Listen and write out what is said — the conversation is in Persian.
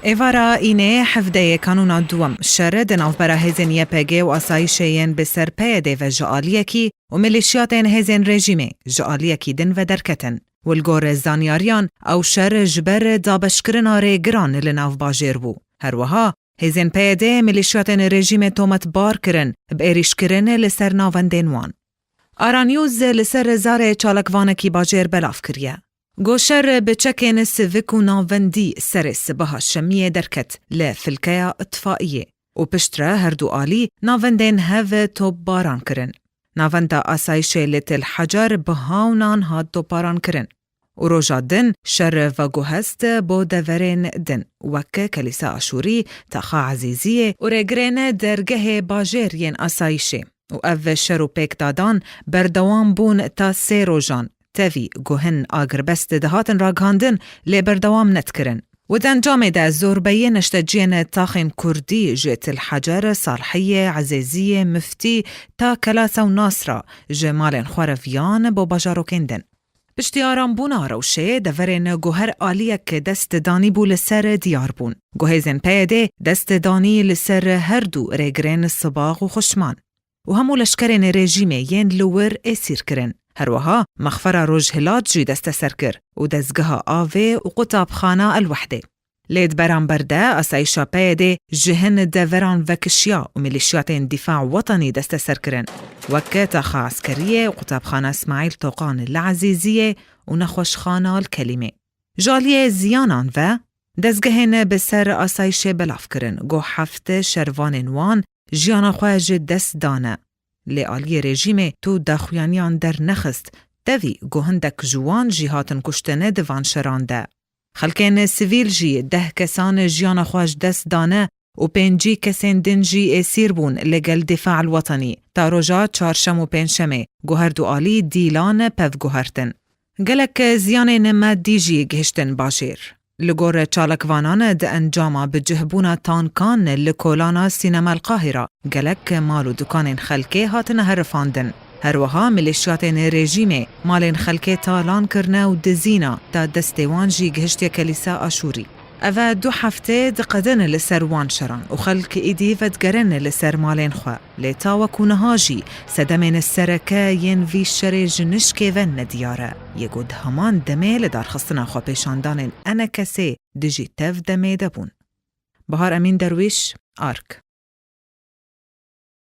ایوارا اینه حفده کانونا دوم شرد نافبرا هزین یپگه و آسایشین بسر پیده و جعالیکی و ملیشیاتین هزین رژیمه جعالیکی دن و درکتن. والگور زانیاریان او شر جبر دابشکرنا ریگران لناف باجر بو. هروها هزین پیده ملیشیاتین رژیم تومت بار کرن بایریش کرن لسر ناوندین وان. آرانیوز لسر زار چالکوانکی باجر بلاف کریه. گوشر بچکن سویک و ناوندی سرس بها شمیه درکت لفلکه اطفائیه و پشتره هر دو آلی ناوندین هف توب باران کرن. ناونده آسایشه لتل حجر بهاونان هاد توب باران کرن. و روژا دن شر و گوهست با دورین دن وکه کلیسا آشوری تاخا عزیزیه و رگرین درگه باجر ین آسایشه و او شر و پیک دادان بردوان بون تا 3 روژان تاوی گوهن آگر بست دهاتن را گاندن لی بردوام نت کرن. و دن جامده زوربیه نشتجین تاخین کردی جیت الحجر صالحیه عزیزیه مفتی تا کلاسا و ناصرا جمال خوارفیان با باجارو کندن. پشتی آرام بون آروشه دورین گوهر آلیه که دست دانی بو لسر دیار بون. گوهزن پیده دست دانی لسر هر دو رگرین صباغ و خشمان. و همو لشکرین رژیمه ین لور اسیر کرن. هروها مخفر روج هلات جی دست سرکر و دزگها آوه و قطاب خانه الوحده. لید بران برده اسایشا پیده جهن دوران وکشیا و ملیشیاتین دفاع وطنی دست سرکرن. وکه تاخا عسکریه و قطاب خانه اسماعیل توقان العزیزیه و نخوش خانه الکلمه. جالیه زیانان و دزگهن بسر اسایش بلاف کرن. گو هفته شروان وان جیانا خواج دست دانه. لی آلی رژیم تو داخویانیان در نخست دوی گوهندک جوان جیهاتن کشتنه دوان شرانده. خلکین سیویل جی 10 کسان جیان خواج دست دانه و 5 کسین دنجی اسیر بون لگل دفاع الوطنی تا رجا 4 و 5 گوهر دو آلی دیلان پف گوهرتن. گلک زیان نمادی جی گهشتن باشیر. لگور چالکوانان ده انجاما بجهبونا تانکان لکولانا سینما القاهرة گلک مالو دکان خلکه هاتن هرفاندن. هروها ملیشیاتین رژیمه مالین خلکه تالان کرنه و دزینا تا دستوان جی گهشتی کلیسا آشوری. اوه 2 هفته دقدن لسر وان شران و خلک ایدی ودگرن لسر مالین خواه. لیتا وکونه جی سدمین السرکه ین وی شر جنشکه ون ندیاره. یگود همان دمه لدار خستنا خواه پیشاندان انا کسی دجی تف دمه دبون. بهار امین درویش، آرک.